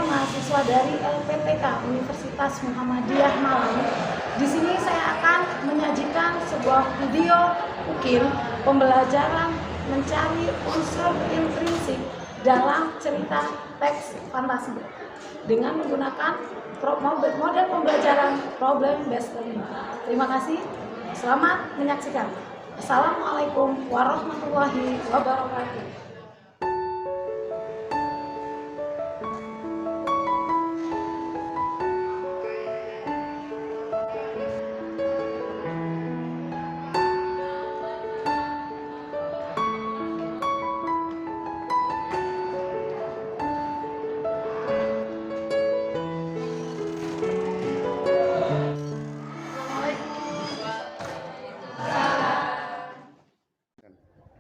mahasiswa dari LPPK Universitas Muhammadiyah Malang. Di sini saya akan menyajikan sebuah video ukir pembelajaran mencari unsur intrinsik dalam cerita teks fantasi dengan menggunakan model pembelajaran problem based learning. Terima kasih. Selamat menyaksikan. Assalamualaikum warahmatullahi wabarakatuh.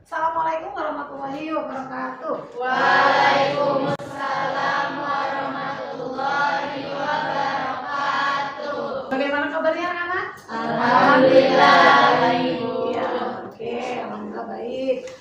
Assalamualaikum warahmatullahi wabarakatuh. Waalaikumsalam warahmatullahi wabarakatuh. Bagaimana kabarnya anak-anak? Alhamdulillah baik. Ya, oke, alhamdulillah baik.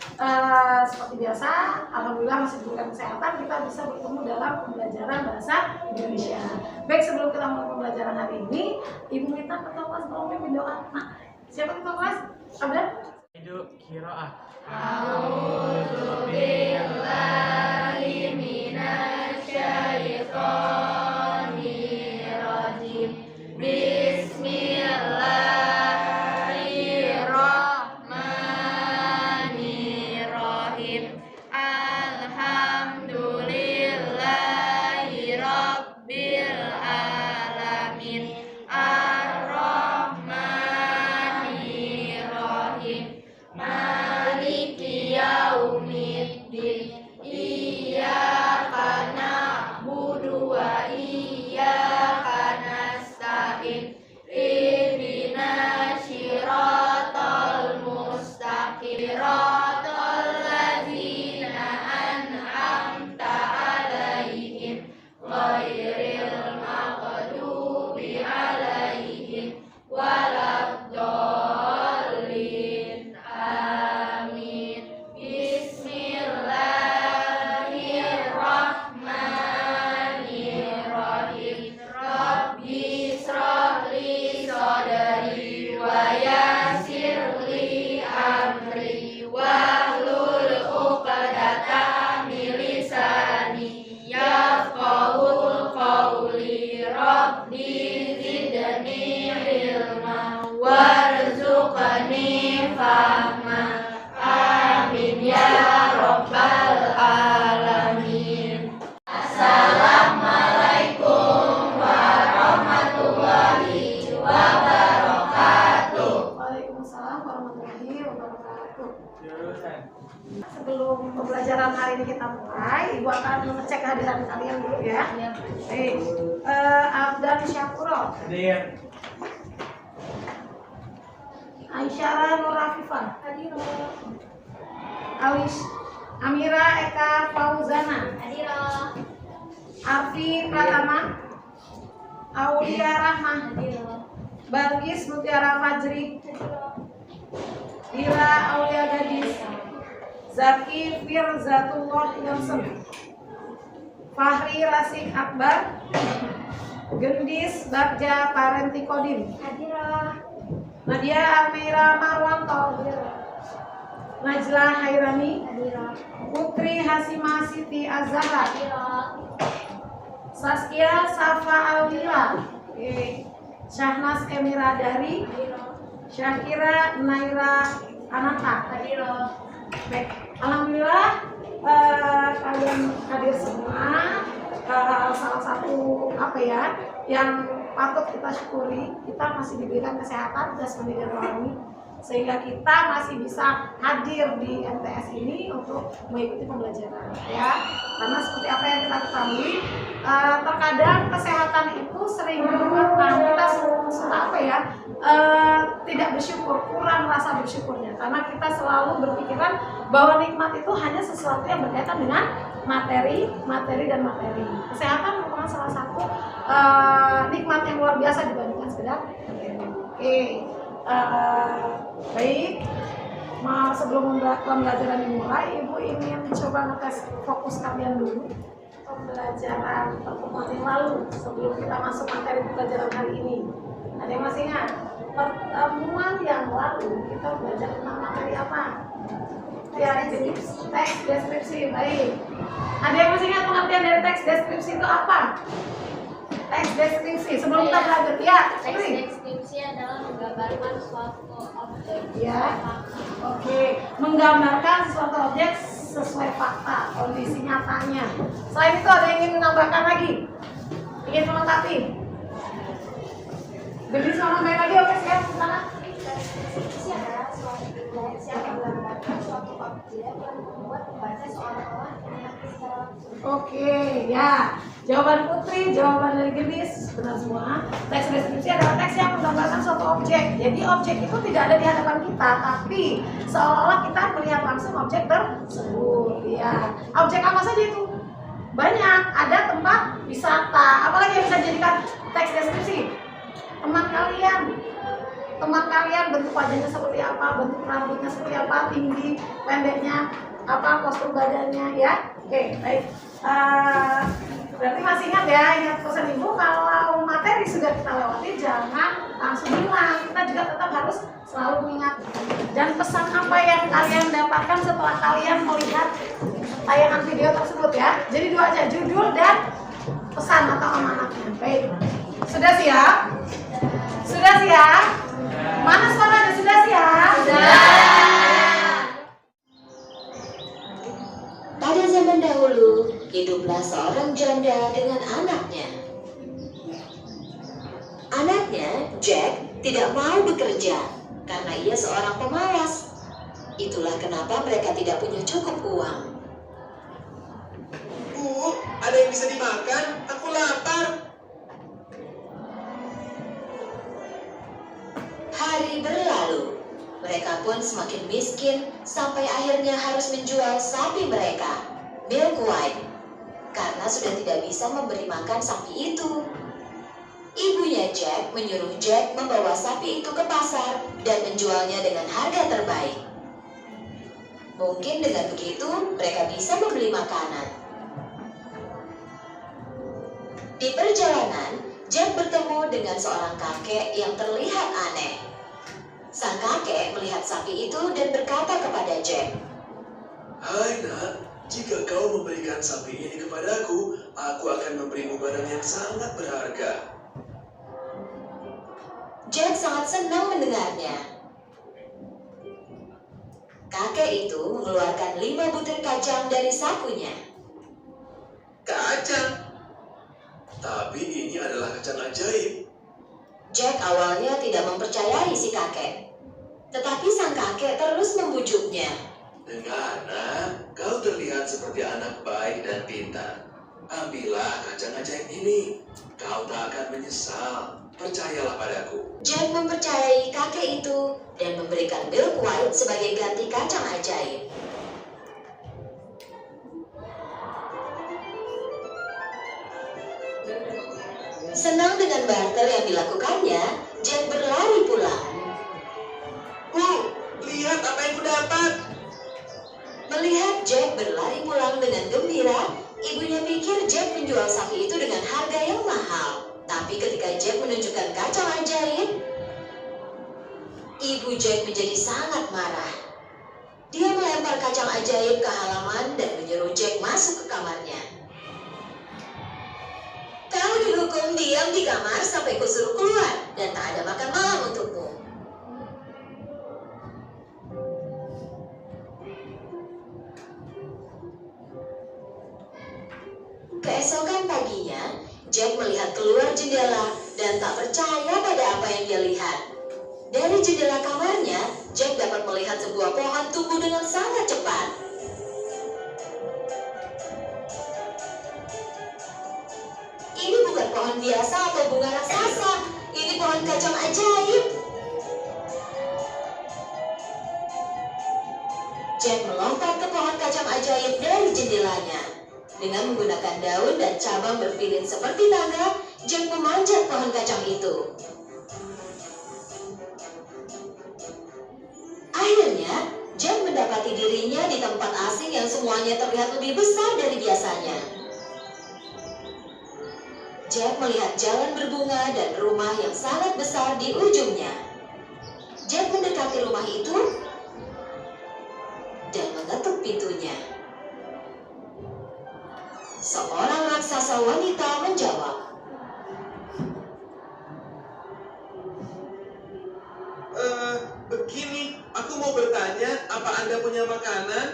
Seperti biasa, alhamdulillah masih diberikan kesehatan, kita bisa bertemu dalam pembelajaran bahasa Indonesia. Baik, sebelum kita mulai pembelajaran hari ini, Ibu minta ketua kelas tolong pimpin doa. Nah, siapa ketua kelas? Abdan? Hidup kiroah. A'udzu billahi minasyaitonir rajim. Bismillahirrahmanirrahim. Alhamdulillahi rabbil alamin. Ar-Rahmanir-Rahim. Maliki yaumiddin. Iyyaka na'budu wa iyyaka nasta'in. Ihdinas siratal mustaqim. Siratal ladzina an'amta 'alaihim ghairil maghdubi 'alaihim waladdallin. Amin. Bismillahirrahmanirrahim. Rabbi shrah li sadri wa yassir li amri wahlul 'uqdatam min lisani yafqahul qawli. Rabbi zidni ilma warzuqni fahma. Amin ya rabbal alamin. Assalamualaikum warahmatullahi wabarakatuh. Waalaikumsalam warahmatullahi wabarakatuh. Jurusan. Sebelum pembelajaran hari ini kita mulai, Ibu akan mengecek kehadiran kalian dulu ya. Baik, Abdan Syakuro, Hadir. Aisyara Nur Rafifah, Amira Eka Fauzana, Arfi Pratama, Aulia Rahmah, Bargis Mutiara Fajri, Dira Aulia Gadis, Zaki Firzatullah Yonsem, Fahri Rasik Akbar, Gendis Bagja Parenti Kodim, Nadia Amira Marwanto, Najla Hairani, Putri Hasima Siti Azhara, Saskia Safa Alwila, Syahnas Emira Dari, Syakira Naira Ananta. Baik, alhamdulillah kalian hadir semua. Salah satu yang patut kita syukuri, kita masih diberikan kesehatan jasmani dan rohani sehingga kita masih bisa hadir di MTS ini untuk mengikuti pembelajaran ya. Karena seperti apa yang kita ketahui, terkadang kesehatan itu sering menyebabkan kita tidak bersyukur, kurang rasa bersyukurnya karena kita selalu berpikiran bahwa nikmat itu hanya sesuatu yang berkaitan dengan materi. Kesehatan merupakan salah satu nikmat yang luar biasa dibandingkan sekedar materi. Baik, sebelum pembelajaran dimulai, Ibu ingin coba ngetes fokus kalian dulu. pembelajaran pertemuan yang lalu sebelum kita masuk materi pembelajaran hari ini? Ada yang masih ingat? Pertemuan yang lalu kita belajar tentang materi apa? Ya, jadi teks deskripsi. Baik. Ada yang masih ingat pengertian dari teks deskripsi itu apa? Teks deskripsi sebelum kita belajar. Ya, Teks deskripsi adalah menggambarkan suatu objek. Ya. Oke, menggambarkan suatu objek sesuai fakta, kondisi nyatanya. Selain itu ada yang ingin menambahkan lagi? Ingin melengkapi? Beli sama main lagi, oke siap, sana. Deskripsi adalah suatu teks yang menggambarkan suatu objek yang membuat pembaca seolah-olah melihat secara langsung. Oke, ya. Jawaban Putri, jawaban dari Gendis, benar semua. Teks deskripsi adalah teks yang menggambarkan suatu objek. Jadi objek itu tidak ada di hadapan kita, tapi seolah-olah kita melihat langsung objek tersebut. Ya. Objek apa saja itu? Banyak. Ada tempat wisata. Apalagi yang bisa dijadikan teks deskripsi? Teman kalian bentuk wajahnya seperti apa, bentuk rambutnya seperti apa, tinggi, pendeknya, apa postur badannya, ya. Oke, baik. Berarti masih ingat ya, ingat pesan ibu kalau materi sudah kita lewati jangan langsung hilang. Kita juga tetap harus selalu mengingat. Dan pesan apa yang kalian dapatkan setelah kalian melihat tayangan video tersebut ya. Jadi dua aja, judul dan pesan atau amanatnya. Baik. Sudah siap? Sudah siap? Mana suaranya? Sudah siap? Pada zaman dahulu, hiduplah seorang janda dengan anaknya. Anaknya, Jack, tidak mau bekerja karena ia seorang pemalas. Itulah kenapa mereka tidak punya cukup uang. Ada yang bisa dimakan? Aku lapar. Hari berlalu, mereka pun semakin miskin sampai akhirnya harus menjual sapi mereka, Milk White, karena sudah tidak bisa memberi makan sapi itu. Ibunya Jack menyuruh Jack membawa sapi itu ke pasar dan menjualnya dengan harga terbaik. Mungkin dengan begitu mereka bisa membeli makanan. Di perjalanan, Jack bertemu dengan seorang kakek yang terlihat aneh. Sang kakek melihat sapi itu dan berkata kepada Jack, Hai nak, jika kau memberikan sapi ini kepadaku, aku akan memberimu barang yang sangat berharga. Jack sangat senang mendengarnya. Kakek itu mengeluarkan 5 butir kacang dari sakunya. Kacang? Tapi ini adalah kacang ajaib. Jack awalnya tidak mempercayai si kakek. Tetapi sang kakek terus membujuknya. Dengar nak, kau terlihat seperti anak baik dan pintar. Ambillah kacang ajaib ini. Kau tak akan menyesal. Percayalah padaku. Jack mempercayai kakek itu dan memberikan Milk White sebagai ganti kacang ajaib. Senang dengan barter yang dilakukannya, Jack berlari pulang. Lihat apa yang kudapat. Melihat Jack berlari pulang dengan gembira, ibunya pikir Jack menjual sapi itu dengan harga yang mahal. Tapi ketika Jack menunjukkan kacang ajaib, ibu Jack menjadi sangat marah. Dia melempar kacang ajaib ke halaman dan menyuruh Jack masuk ke kamarnya. Kau dihukum diam di kamar sampai kusuruh keluar dan tak ada makan malam untukmu. Keesokan paginya, Jack melihat keluar jendela dan tak percaya pada apa yang dia lihat. Dari jendela kamarnya, Jack dapat melihat sebuah pohon tumbuh dengan sangat cepat. Ini bukan pohon biasa atau bunga raksasa, ini pohon kacang ajaib. Jack melompat ke pohon kacang ajaib dari jendelanya. Dengan menggunakan daun dan cabang berpilin seperti tangga, Jack memanjat pohon kacang itu. Akhirnya, Jack mendapati dirinya di tempat asing yang semuanya terlihat lebih besar dari biasanya. Jack melihat jalan berbunga dan rumah yang sangat besar di ujungnya. Jack mendekati rumah itu dan mengetuk pintunya. Seorang raksasa wanita menjawab, Begini, aku mau bertanya, apa Anda punya makanan?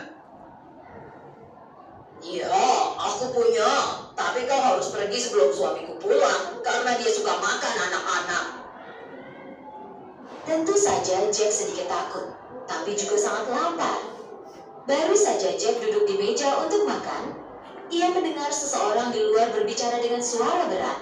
"Ya, aku punya, tapi kau harus pergi sebelum suamiku pulang karena dia suka makan anak-anak." Tentu saja Jack sedikit takut, tapi juga sangat lapar. Baru saja Jack duduk di meja untuk makan, ia mendengar seseorang di luar berbicara dengan suara berat.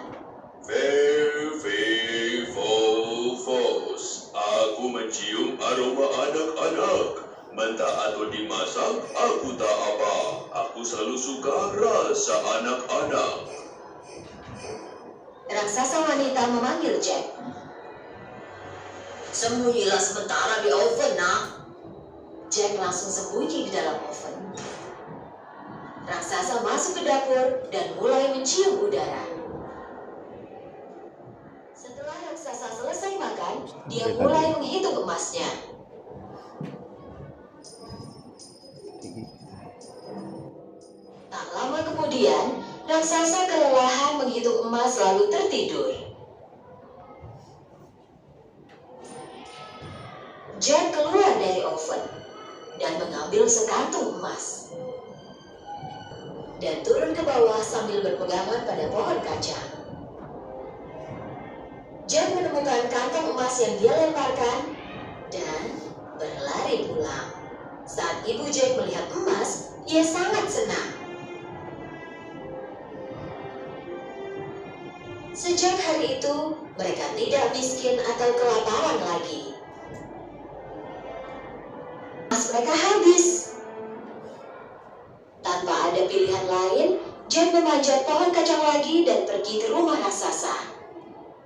Fos, aku mencium aroma anak-anak. Mentah atau dimasak, aku tak apa. Aku selalu suka rasa anak-anak. Raksasa wanita memanggil Jack. "Sembunyilah sementara di oven, nak." Jack langsung sembunyi di dalam oven. Raksasa masuk ke dapur dan mulai mencium udara. Setelah raksasa selesai makan, dia mulai menghitung emasnya. Tak lama kemudian, raksasa kelelahan menghitung emas lalu tertidur. Jack keluar dari oven dan mengambil sekantung emas dan turun ke bawah sambil berpegangan pada pohon kacang. Jack menemukan kantong emas yang dia lemparkan dan berlari pulang. Saat ibu Jack melihat emas, ia sangat senang. Sejak hari itu, mereka tidak miskin atau kelaparan lagi. Emas mereka habis. Tanpa ada pilihan lain, Jack memanjat pohon kacang lagi dan pergi ke rumah raksasa.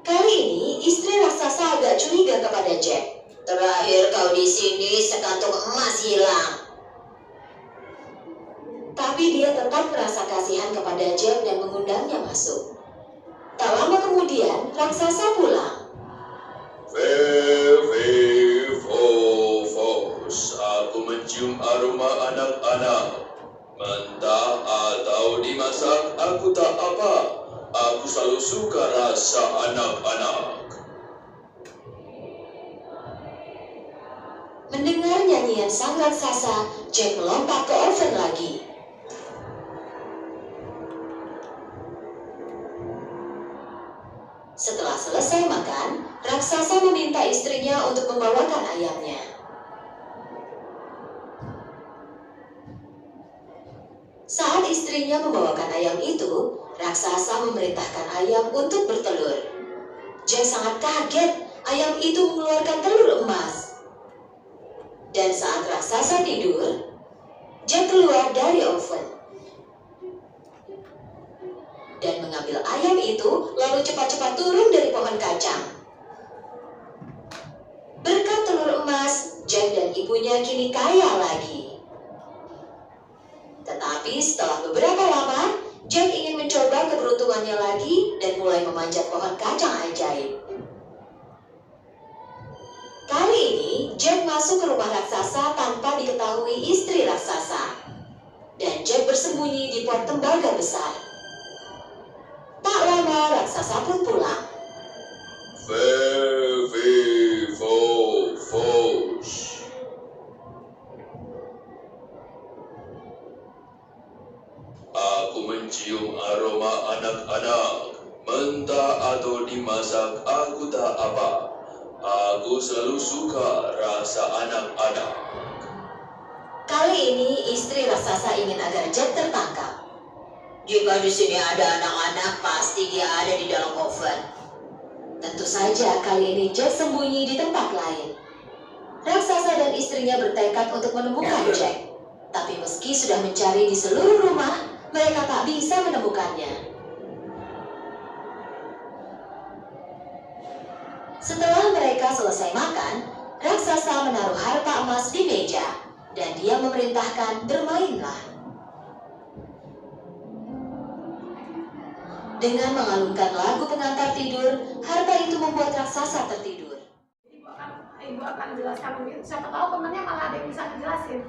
Kali ini, istri raksasa agak curiga kepada Jack. "Terakhir kau di sini, sekantung emas hilang." Tapi dia tetap merasa kasihan kepada Jack dan mengundangnya masuk. Tak lama kemudian, raksasa pulang. Fos, aku mencium aroma anak-anak. Mentah atau dimasak, aku tak apa. Aku selalu suka rasa anak-anak. Mendengar nyanyian sang raksasa, Jack melompat ke oven lagi. Setelah selesai makan, raksasa meminta istrinya untuk membawakan ayamnya. Saat istrinya membawakan ayam itu, raksasa memerintahkan ayam untuk bertelur. Jack sangat kaget, ayam itu mengeluarkan telur emas. Dan saat raksasa tidur, Jack keluar dari oven dan mengambil ayam itu, lalu cepat-cepat turun dari pohon kacang. Berkat telur emas, Jack dan ibunya kini kaya lagi. Tetapi setelah beberapa lama, Jack ingin mencoba keberuntungannya lagi dan mulai memanjat pohon kacang ajaib. Kali ini, Jack masuk ke rumah raksasa tanpa diketahui istri raksasa. Dan Jack bersembunyi di pot tembaga besar. Tak lama, raksasa pun pulang. Fos. Aku mencium aroma anak-anak. Mentah atau dimasak, aku tak apa. Aku selalu suka rasa anak-anak. Kali ini, istri raksasa ingin agar Jack tertangkap. "Jika di sini ada anak-anak, pasti dia ada di dalam oven." Tentu saja kali ini Jack sembunyi di tempat lain. Raksasa dan istrinya bertekad untuk menemukan Jack. Tapi meski sudah mencari di seluruh rumah, mereka tak bisa menemukannya. Setelah mereka selesai makan, raksasa menaruh harta emas di meja dan dia memerintahkan bermainlah. Dengan mengalunkan lagu pengantar tidur, harta itu membuat raksasa tertidur. Ibu akan jelaskan mungkin. Siapa tahu temannya malah ada yang bisa dijelasin.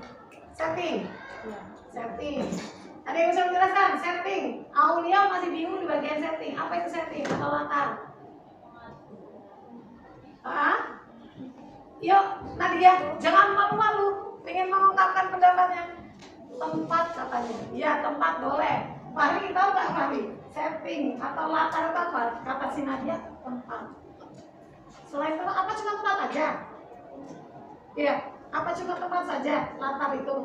Setting. Setting. Ada yang bisa menjelaskan? Setting. Aulia masih bingung di bagian setting. Apa itu setting atau latar? Yuk, Nadia, jangan malu-malu. Pengen mengungkapkan pendapatnya. Tempat katanya. Iya, tempat boleh. Fahri, tahu nggak Fahri? Setting atau latar itu apa? Kata si Nadia, tempat. Selain tempat, apa cuma tempat aja? Iya, apa cuma tempat saja? Latar itu.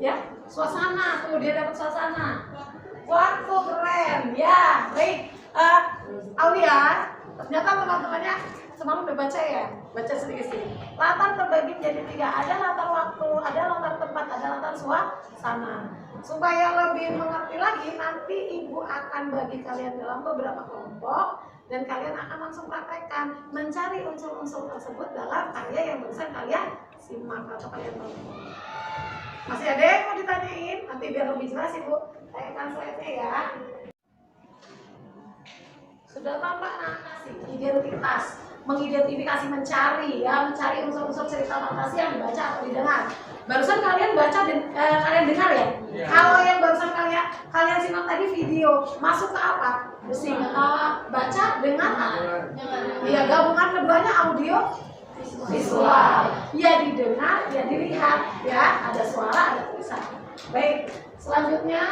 Ya, suasana. Tuh, dia dapat suasana. Waktu keren. Ya, baik. Aulia, ternyata teman-temannya semalam udah baca ya? Baca sedikit-sedikit. Latar terbagi menjadi 3. Ada latar waktu, ada latar tempat, ada latar suasana. Supaya lebih mengerti lagi, nanti ibu akan bagi kalian dalam beberapa kelompok dan kalian akan langsung praktekkan mencari unsur-unsur tersebut dalam karya yang barusan kalian simak atau kalian tonton. Masih ada yang mau ditanyain? Nanti biar lebih jelas ibu tanyakan slide-nya ya. Sudah tampak narasi, identitas, mengidentifikasi, mencari ya, mencari unsur-unsur cerita fantasi yang dibaca atau didengar. Barusan kalian baca dan kalian dengar ya? Ya. Kalau yang barusan kalian simak tadi video, masuk ke apa? Baca, dengar, iya gabungan keduanya audio, visual. Ya didengar, ya dilihat, ya ada suara, ada tulisan. Baik, selanjutnya.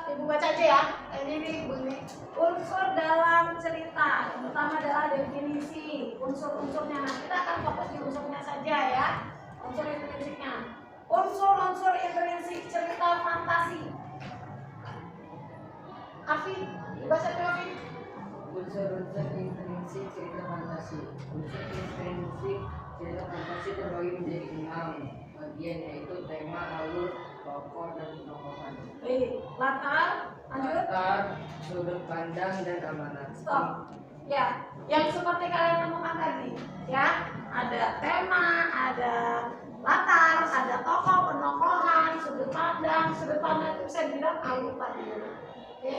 Ibu baca aja ya. Ini bunyi unsur dalam cerita. Yang pertama adalah definisi unsur-unsurnya. Nah, kita akan fokus di unsurnya saja ya. Unsur intrinsiknya. Unsur-unsur intrinsik cerita fantasi. Afi, baca dulu Afi. Unsur-unsur intrinsik cerita fantasi. Unsur intrinsik cerita fantasi terbagi menjadi 6 bagian, yaitu tema, alur, tokoh, dan tokohan. Latar, lanjut. Latar, sudut pandang, dan amanat. Stop. Ya, yang seperti kalian temukan tadi, ya, ada tema, ada latar, ada tokoh, penokohan, sudut pandang itu bisa dibilang alur tadi. Oke,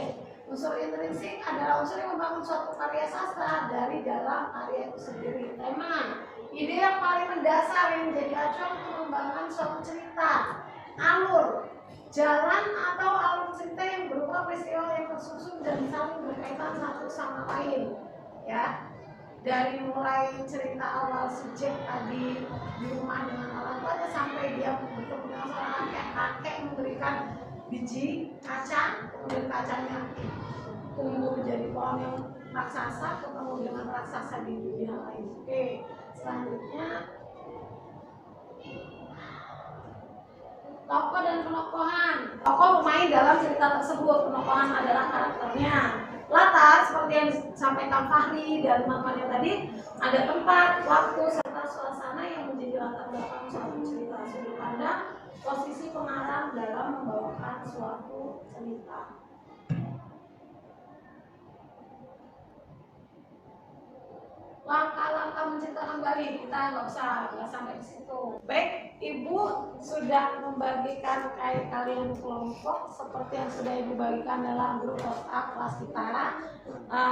unsur intrinsik adalah unsur yang membangun suatu karya sastra dari dalam karya itu sendiri. Tema, ide yang paling mendasar yang menjadi acuan untuk mengembangkan suatu cerita. Alur, jalan atau alur cerita yang berupa peristiwa yang tersusun dan saling berkaitan satu sama lain. Ya, dari mulai cerita awal subjek tadi di rumah dengan orang tuanya sampai dia bertemu dengan seorang kakek memberikan biji kacang, kemudian kacangnya tumbuh menjadi pohon yang raksasa, ketemu dengan raksasa di dunia lain. Oke, selanjutnya tokoh dan penokohan. Tokoh bermain dalam cerita tersebut, penokohan adalah karakternya. Latar seperti yang disampaikan Fahri dan teman-temannya tadi, ada tempat, waktu, serta suasana yang menjadi latar belakang suatu cerita. Sudut pandang, posisi pengarang dalam membawakan suatu cerita. Langkah-langkah menciptakan kembali, kita nggak sampai ke situ. Baik, Ibu sudah membagikan kalian kelompok seperti yang sudah Ibu bagikan dalam grup WhatsApp kelas kita.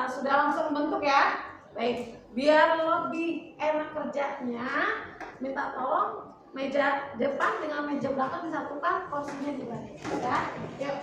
Sudah langsung bentuk ya. Baik, biar lebih enak kerjanya, minta tolong meja depan dengan meja belakang disatukan, kursinya dibalik. Ya, yuk.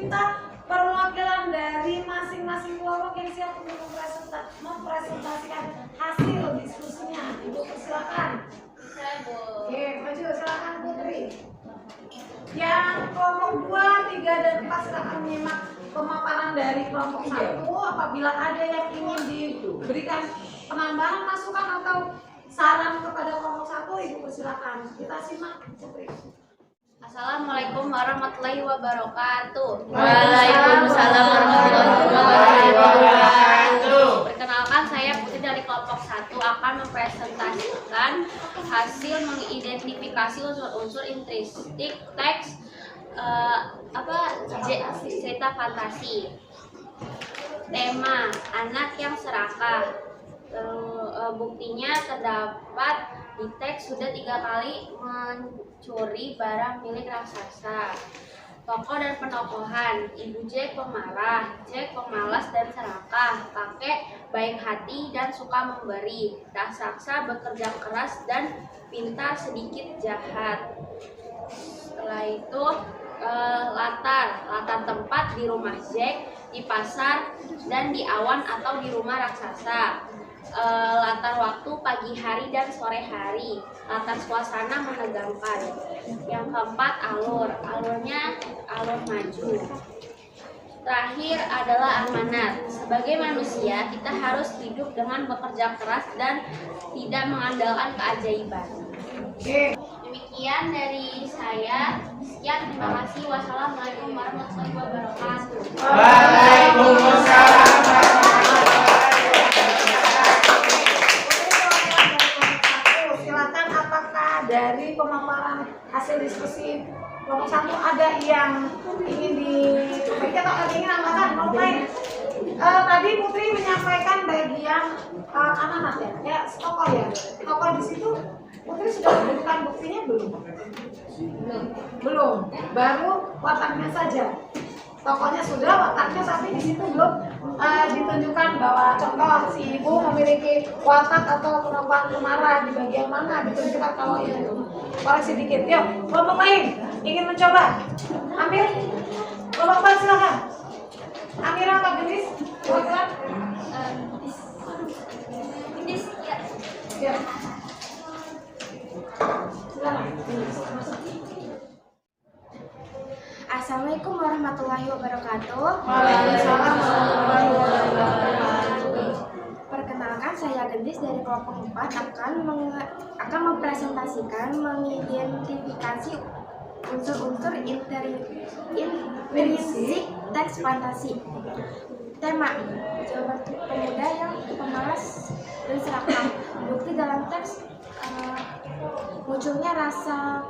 minta perwakilan dari masing-masing kelompok yang siap untuk mempresentasikan hasil diskusinya. Ibu persilakan. Oke, maju, silakan Putri. Yang kelompok 2, 3, dan 4 silakan menyimak pemaparan dari kelompok 1. Apabila ada yang ingin diberikan penambahan masukan atau saran kepada kelompok 1, Ibu persilakan. Kita simak, Putri. Assalamualaikum warahmatullahi wabarakatuh. Waalaikumsalam warahmatullahi wabarakatuh. Perkenalkan, saya Putri dari kelompok 1 akan mempresentasikan hasil mengidentifikasi unsur-unsur intrinsik teks cerita fantasi. Tema anak yang serakah. Buktinya terdapat di teks sudah 3 kali mencuri barang milik raksasa. Tokoh dan penokohan: Ibu Jack pemarah, Jack pemalas dan serakah, kakek baik hati dan suka memberi, raksasa bekerja keras dan pintar sedikit jahat. Setelah itu latar tempat di rumah Jack, di pasar, dan di awan atau di rumah raksasa. Latar waktu pagi hari dan sore hari. Latar suasana menegangkan. Yang keempat alurnya alur maju. Terakhir adalah amanat. Sebagai manusia kita harus hidup dengan bekerja keras dan tidak mengandalkan keajaiban. Demikian dari saya. Sekian, terima kasih. Wassalamualaikum warahmatullahi wabarakatuh. Waalaikumsalam. Silakan, apakah dari pemaparan hasil diskusi kelompok 1 ada yang ingin disampaikan atau ada yang ingin nambahkan? Mulai tadi Putri menyampaikan bagian anak-anak ya, tokoh ya. Tokoh di situ Putri sudah menemukan buktinya belum? Belum. Baru wataknya saja. Tokohnya sudah, wataknya tapi di situ belum ditunjukkan bahwa contoh si ibu memiliki watak atau perubahan pemarah di bagian mana ditunjukkan. Kalau itu koreksi sedikit. Yuk, kelompok lain ingin mencoba ambil. Kelompok 4 silakan. Amira atau Gendis? Silakan. Gendis, ya. Ya. Silakan. Assalamualaikum warahmatullahi wabarakatuh. Waalaikumsalam warahmatullahi wabarakatuh. Perkenalkan, saya Gendis dari kelompok 4 akan mempresentasikan mengidentifikasi unsur-unsur intrinsik teks fantasi. Tema jawaban pemuda yang pemalas dan serakah. Bukti dalam teks munculnya rasa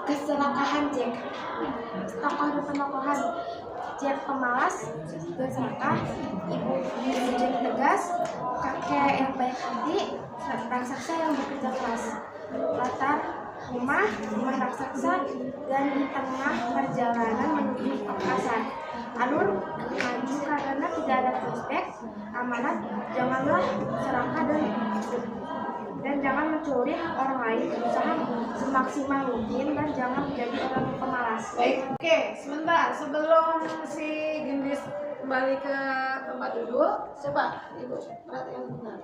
keserakahan Jack. Tokoh dan penokohan: Jack pemalas dan serakah, ibu Jack tegas, kakek yang baik hati, raksasa yang bekerja keras. Latar rumah raksasa dan di tengah perjalanan menuju pasar. Alur maju karena tidak ada flashback. Amanat: janganlah serakah dan jangan mencuri orang lain, berusaha semaksimal mungkin dan jangan menjadi orang pemalas. Baik, oke, sebentar sebelum si Gendis kembali ke tempat duduk, coba Ibu perhatikan benar.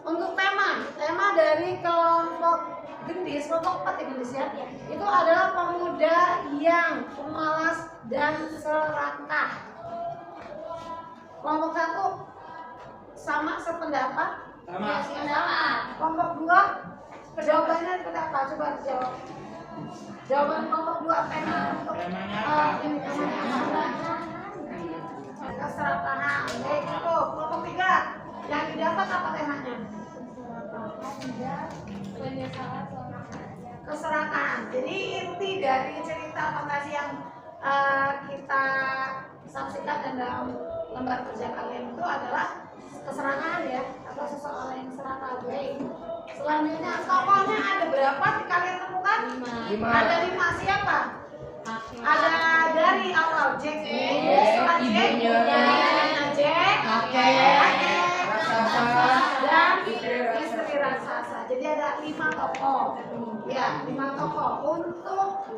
Untuk tema dari kelompok Gendis, kelompok 4 ya Gendis ya, itu adalah pemuda yang pemalas dan serakah. Kelompok 1 sama sependapat. Sama. Kelompok 2 jawabannya seperti apa? Coba dijawab. Jawaban kelompok 2 tema untuk ini temanya apa? Keserakahan. Baik, cukup. Kelompok 3 yang didapat apa temanya? Keserakahan. Jadi inti dari cerita fantasi yang kita saksikan dan dalam lembar kerja kalian itu adalah keserakahan ya, atau seseorang yang serakah. Baik. Selanjutnya tokohnya ada berapa kalian temukan? 5. Ada 5. Siapa? Ada dari awal Jack, setelah Jack, Jack, raksasa, dan istri raksasa. Jadi ada 5 tokoh. Ya, Ya, 5 tokoh. Untuk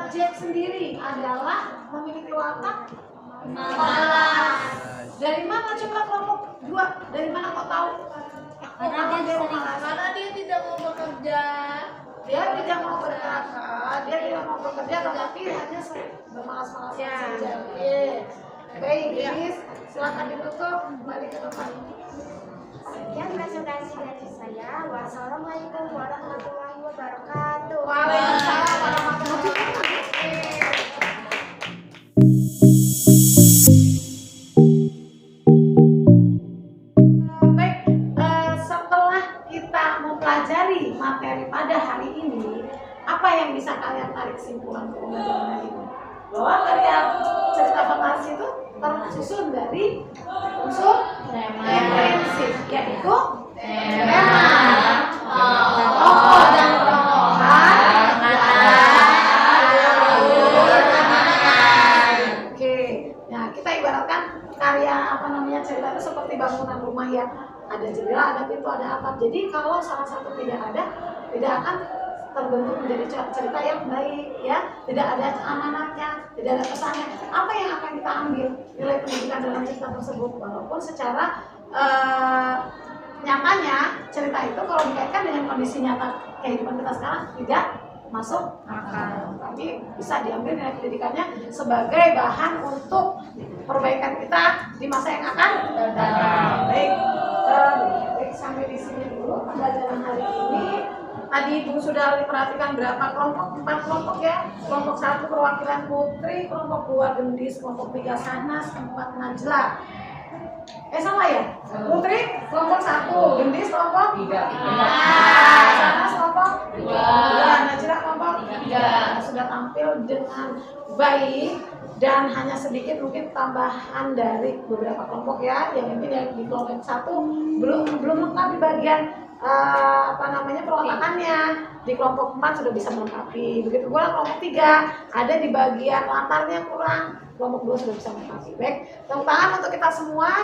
Jack sendiri adalah memiliki watak 14. Dari mana coba kelompok 2? Dari mana kok tahu? Karena dia tidak mau bekerja. Dia tidak mau bekerja, tetapi hanya bermalas-malasan saja. Baik, Iris, silakan ditutup, kembali ke depan. Sekian presentasi dari saya. Wassalamualaikum warahmatullahi wabarakatuh. Waalaikumsalam warahmatullahi wabarakatuh. Baik, setelah kita mempelajari materi pada hari ini, apa yang bisa kalian tarik kesimpulan untuk pembelajaran hari ini? Bahwa kalian cerita fantasi itu tersusun dari unsur prinsip, yaitu tema, tokoh dan tokohan, oke. Nah, kita ibaratkan karya cerita itu seperti bangunan rumah yang ada jendela, ada pintu, ada atap. Jadi kalau salah satu tidak ada, tidak akan terbentuk menjadi cerita yang baik, ya. Tidak ada amanatnya, tidak ada pesannya. Apa yang akan kita ambil nilai pendidikan dalam cerita tersebut? Walaupun secara nyatanya cerita itu kalau dikaitkan dengan kondisi nyata kehidupan kita sekarang tidak masuk akal, tapi bisa diambil nilai pendidikannya sebagai bahan untuk perbaikan kita di masa yang akan datang. Baik, sampai di sini dulu pembelajaran hari ini. Tadi Ibu sudah diperhatikan berapa kelompok? 4 kelompok ya. Kelompok 1 perwakilan putri, kelompok 2 gendis, kelompok 3 Sahnas, kelompok 4 Najla. Salah ya? Putri kelompok 1, gendis kelompok 3, Sahnas kelompok 2, Najla kelompok 3. Sudah tampil dengan baik dan hanya sedikit mungkin tambahan dari beberapa kelompok ya. Yang mungkin yang di kelompok 1 belum lengkap di bagian perwatakannya. Di kelompok 4 sudah bisa melengkapi. Begitu pula kelompok 3 ada di bagian latarnya kurang. Kelompok 2 sudah bisa melengkapi. Baik, tepuk tangan untuk kita semua.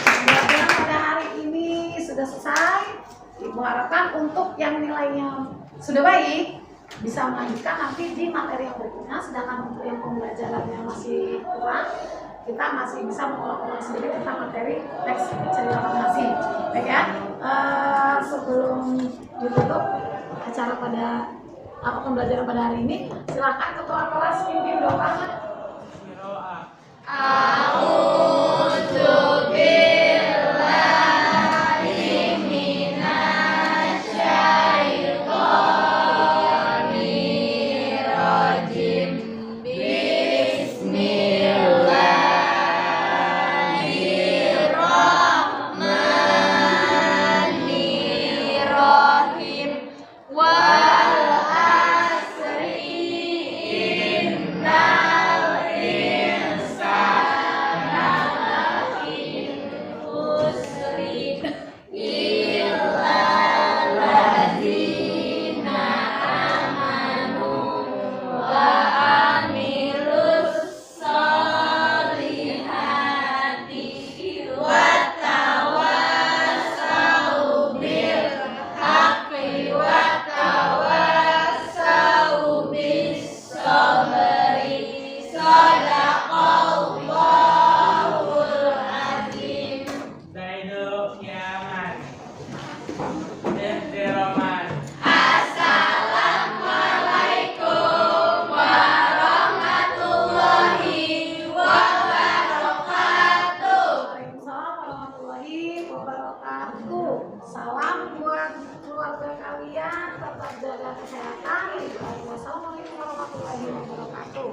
Pembelajaran pada hari ini sudah selesai. Ibu harapkan untuk yang nilainya sudah baik bisa melanjutkan nanti di materi yang berikutnya. Sedangkan untuk yang pembelajaran yang masih kurang, kita masih bisa mengulang-ulang sedikit tentang materi teks cerita fantasi. Baik ya, sebelum ditutup acara pada pembelajaran pada hari ini, silakan ketua kelas pimpin doa. Salam buat keluarga kalian, tetap jaga kesehatan. Wassalamualaikum warahmatullahi wabarakatuh.